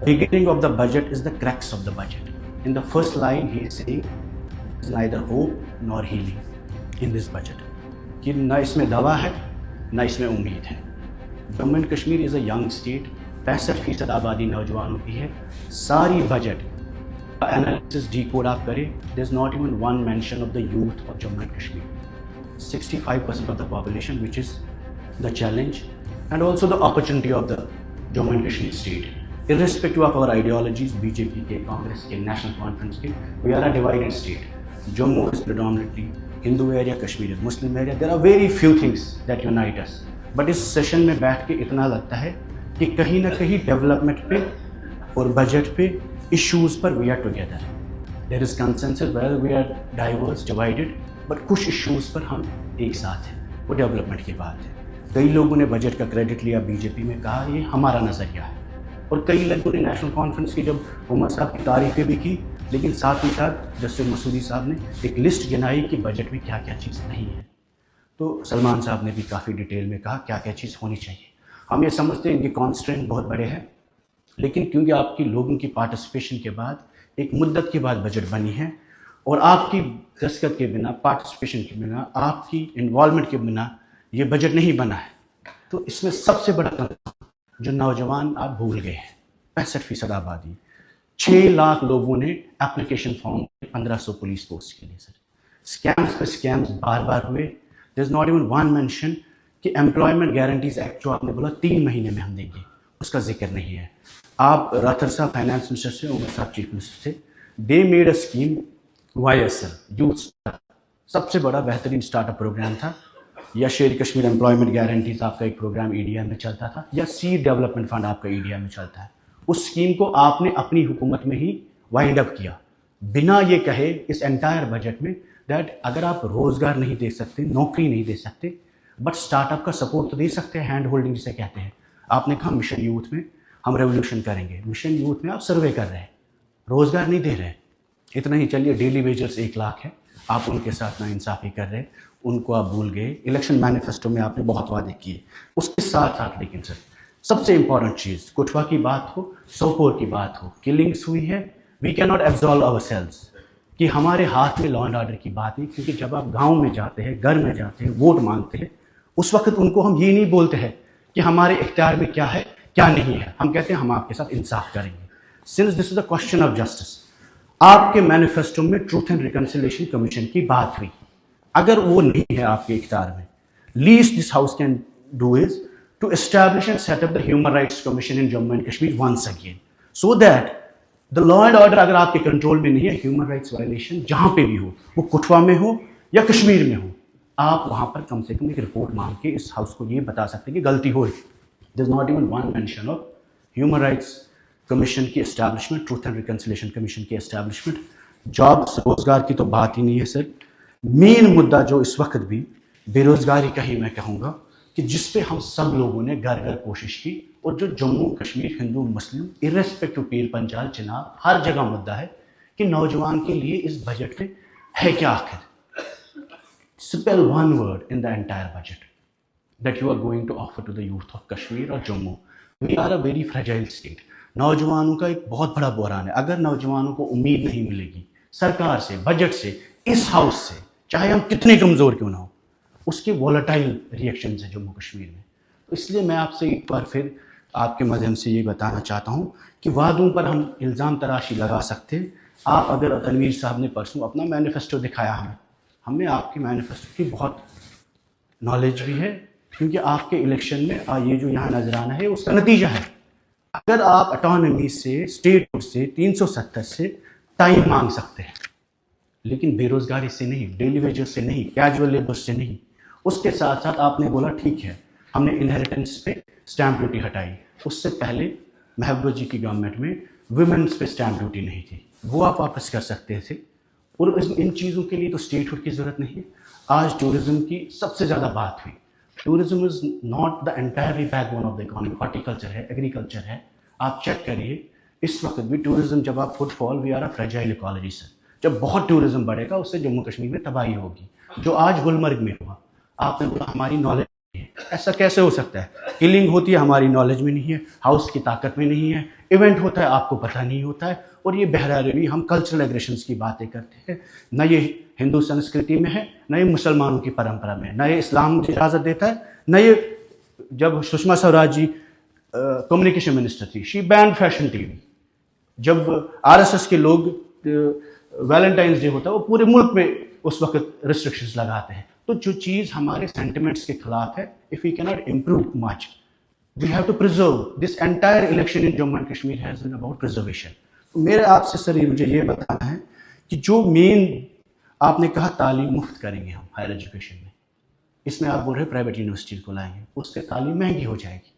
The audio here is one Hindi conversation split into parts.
beginning of the budget is the crux of the budget. In the first line, he is saying there is neither hope nor healing in this budget. कि न इसमें दवा है न इसमें उम्मीद है. Jammu and Kashmir is a young state. 65% आबादी नौजवानों की है. सारी बजट एनालिसिस डीकोड आप करें, there is not even one mention of the youth of Jammu and Kashmir. 65% of the population, which is the challenge and also the opportunity of the Jammu and Kashmir state. Irrespective of our ideologies, BJP के, कांग्रेस के, नेशनल कॉन्फ्रेंस के, we are a divided state. Jammu is predominantly Hindu area, Kashmir is Muslim area. There are very few things that unite us. But इस सेशन में बैठ के इतना लगता है कि कहीं ना कहीं डेवलपमेंट पे और बजट पे इश्यूज पर we are together. There is consensus where we are diverse, divided, but कुछ इश्यूज पर हम एक साथ हैं. वो डेवलपमेंट की बात है. कई लोगों ने बजट का क्रेडिट लिया, बीजेपी में कहा ये हमारा नज़रिया है, और कई लोगों ने नेशनल कॉन्फ्रेंस की जब उमर साहब की तारीफ़ें भी की, लेकिन साथ ही साथ जस्टिस मसूदी साहब ने एक लिस्ट गिनाई कि बजट में क्या क्या चीज़ नहीं है. तो सलमान साहब ने भी काफ़ी डिटेल में कहा क्या क्या चीज़ होनी चाहिए. हम ये समझते हैं कि कॉन्स्ट्रेंट बहुत बड़े हैं, लेकिन क्योंकि आपकी लोगों की पार्टिसिपेशन के बाद एक मुद्दत के बाद बजट बनी है, और आपकी दस्तखत के बिना, पार्टिसिपेशन के बिना, आपकी इन्वॉल्वमेंट के बिना ये बजट नहीं बना है. तो इसमें सबसे बड़ा जो नौजवान आप भूल गए हैं. 65% आबादी, 6 लाख लोगों ने एप्लीकेशन फॉर्म 1500 पुलिस पोस्ट के लिए. सर, स्कैम्स पे स्कैम्स बार बार हुए. There is not even one mention कि एम्प्लॉयमेंट गारंटीज एक्ट जो आपने बोला 3 महीने में हम देंगे, उसका जिक्र नहीं है. आप राठौर साहब फाइनेंस मिनिस्टर से, उमर साहब चीफ मिनिस्टर से, they made a scheme YSL youth start, सबसे बड़ा बेहतरीन स्टार्टअप प्रोग्राम था. या शेर कश्मीर एम्प्लॉयमेंट गारंटीज आपका एक प्रोग्राम EDI में चलता था, या सीड डेवलपमेंट फंड आपका EDI में चलता है. उस स्कीम को आपने अपनी हुकूमत में ही वाइंड अप किया, बिना ये कहे इस एंटायर बजट में दैट अगर आप रोज़गार नहीं दे सकते, नौकरी नहीं दे सकते, बट स्टार्टअप का सपोर्ट तो दे सकते हैं, हैंड होल्डिंग जिसे कहते हैं. आपने कहा मिशन यूथ में हम रेवोल्यूशन करेंगे. मिशन यूथ में आप सर्वे कर रहे हैं, रोज़गार नहीं दे रहे हैं. इतना ही चलिए, डेली वेजर्स 1 लाख है, आप उनके साथ नाइंसाफ़ी कर रहे हैं, उनको आप भूल गए. इलेक्शन मैनिफेस्टो में आपने बहुत वादे किए. उसके साथ साथ लेकिन सर सबसे इंपॉर्टेंट चीज़, कुटवा की बात हो, सोपोर की बात हो, किलिंग्स हुई है, we can not absolve ourselves कि हमारे हाथ में लॉ एंड ऑर्डर की बात नहीं. क्योंकि जब आप गाँव में जाते हैं, घर में जाते हैं, वोट मांगते हैं, उस वक्त उनको हम ये नहीं बोलते हैं कि हमारे इख्तियार में क्या है क्या नहीं है. हम कहते हैं हम आपके साथ इंसाफ करेंगे. Since this is a question of justice, आपके मैनिफेस्टो में ट्रूथ एंड रिकन्सिलिएशन कमीशन की बात हुई. अगर वो नहीं है आपके इख्तियार में, least this house can do is to establish and set up the human rights commission in Jammu and Kashmir once again, so that the law and order अगर आपके कंट्रोल में नहीं है, ह्यूमन राइट्स वायलेशन जहां पे भी हो, वो कुटवा में हो या कश्मीर में हो, आप वहां पर कम से कम एक रिपोर्ट मांग के इस हाउस को ये बता सकते हैं कि गलती हो रही. There is not even one mention of human rights commission की establishment, truth and reconciliation commission की एस्टैब्लिशमेंट. जॉब्स, रोजगार की तो बात ही नहीं है सर. मेन मुद्दा जो इस वक्त भी बेरोजगारी का ही मैं कहूँगा कि जिस पे हम सब लोगों ने घर घर कोशिश की, और जो जम्मू कश्मीर हिंदू मुस्लिम इर्रेस्पेक्टिव पीर पंचाल चिनाब हर जगह मुद्दा है कि नौजवान के लिए इस बजट में है क्या आखिर. Spell one word in the entire budget that you are going to offer to the youth of Kashmir or Jammu. We are a very fragile state. नौजवानों का एक बहुत बड़ा बुहरान है. अगर नौजवानों को उम्मीद नहीं मिलेगी सरकार से, बजट से, इस हाउस से, चाहे हम कितने कमज़ोर क्यों ना हो, उसके वॉलेटाइल रिएक्शन है जम्मू कश्मीर में. तो इसलिए मैं आपसे एक बार फिर आपके माध्यम से ये बताना चाहता हूँ कि वादों पर हम इल्ज़ाम तराशी लगा सकते हैं. आप अगर तनवीर साहब ने परसों अपना मैनिफेस्टो दिखाया हमें आपके मैनिफेस्टो की बहुत नॉलेज भी है, क्योंकि आपके इलेक्शन में ये जो यहाँ नजराना है उसका नतीजा है. अगर आप ऑटोनॉमी से, स्टेट से, 370 से टाइम मांग सकते हैं, लेकिन बेरोजगारी से नहीं, डेली वेजेस से नहीं, कैजुअल लेबर से नहीं. उसके साथ साथ आपने बोला ठीक है हमने इनहेरिटेंस पे स्टैंप ड्यूटी हटाई. उससे पहले महबूबा जी की गवर्नमेंट में वुमेन्स पे स्टैंप ड्यूटी नहीं थी, वो आप वापस कर सकते थे. और इन चीज़ों के लिए तो स्टेटहुड की ज़रूरत नहीं है. आज टूरिज़्म की सबसे ज़्यादा बात हुई. Tourism is not the entirely backbone of the economy. Horticulture है, एग्रीकल्चर है. आप चेक करिए इस वक्त भी टूरिज़्म, जब आप footfall, we are a fragile ecology sir. जब बहुत टूरिज़्म बढ़ेगा उससे जम्मू कश्मीर में तबाही होगी. जो आज गुलमर्ग में हुआ, आपने बोला हमारी नॉलेज नहीं है. ऐसा कैसे हो सकता है? किलिंग होती है, हमारी नॉलेज में नहीं है, हाउस की ताकत में नहीं है, इवेंट होता है आपको पता नहीं होता है, और ये बहरा रवी हम कल्चरल एग्रेशंस की बातें करते हैं। न ये हिंदू संस्कृति में है, न ये मुसलमानों की परंपरा में है, न ये इस्लाम मुझे इजाज़त देता है, न ये जब सुषमा स्वराज जी कम्युनिकेशन मिनिस्टर थी, शी बैन फैशन टीवी। जब आरएसएस के लोग वैलेंटाइंस डे होता है वो पूरे मुल्क में उस वक्त रिस्ट्रिक्शंस लगाते हैं। तो जो चीज़ हमारे सेंटिमेंट्स के खिलाफ है, if we cannot improve much, we have to preserve this entire election in Jammu and Kashmir has been about preservation. तो मेरे आपसे सर मुझे ये बताना है कि जो मेन आपने कहा तालीम मुफ्त करेंगे हम हायर एजुकेशन में, इसमें आप बोल रहे प्राइवेट यूनिवर्सिटीज़ को लाएंगे, उससे तालीम महंगी हो जाएगी।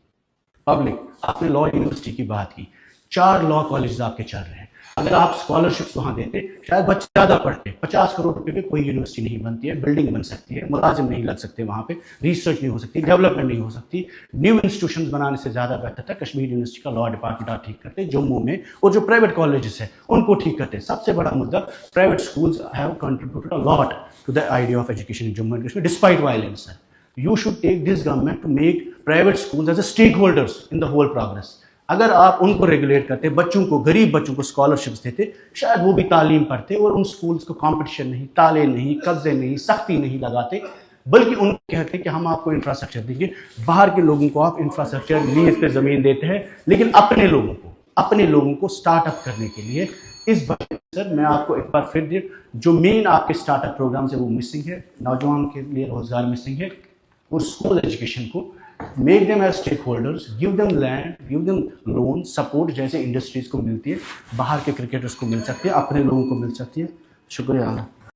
पब्लिक, आपने लॉ यूनिवर्सिटी की बात की, 4 लॉ कॉलेज आपके चल रहे हैं, अगर आप स्कॉलरशिप्स वहाँ देते शायद बच्चे ज़्यादा पढ़ते। 50 करोड़ रुपए पे कोई यूनिवर्सिटी नहीं बनती है, बिल्डिंग बन सकती है, मुलाजिम नहीं लग सकते वहाँ पे, रिसर्च नहीं हो सकती, डेवलपमेंट नहीं हो सकती। न्यू इंस्टीट्यूशंस बनाने से ज़्यादा बेहतर था कश्मीर यूनिवर्सिटी का लॉ डिपार्टमेंट आप ठीक करते जम्मू में, और जो प्राइवेट कॉलेजेस है उनको ठीक करते। सबसे बड़ा मुद्दा, private schools have contributed a lot to the idea of education in Jammu and Kashmir despite violence. Sir, you should take this government to make private schools as a stakeholders in the whole progress। अगर आप उनको रेगुलेट करते, बच्चों को, गरीब बच्चों को स्कॉलरशिप्स देते, शायद वो भी तालीम पढ़ते और उन स्कूल्स को कंपटीशन नहीं, ताले नहीं, कब्जे नहीं, सख्ती नहीं लगाते, बल्कि उनको कहते कि हम आपको इंफ्रास्ट्रक्चर देंगे। बाहर के लोगों को आप इंफ्रास्ट्रक्चर लीज पे ज़मीन देते हैं, लेकिन अपने लोगों को स्टार्टअप करने के लिए इस बजट सर मैं आपको एक बार फिर दे, जो मेन आपके स्टार्टअप प्रोग्राम है वो मिसिंग है, नौजवान के लिए रोजगार मिसिंग है, और स्कूल एजुकेशन को make them as stakeholders, give them land, give them loan support, जैसे इंडस्ट्रीज को मिलती है, बाहर के क्रिकेटर्स को मिल सकती है, अपने लोगों को मिल सकती है। शुक्रिया।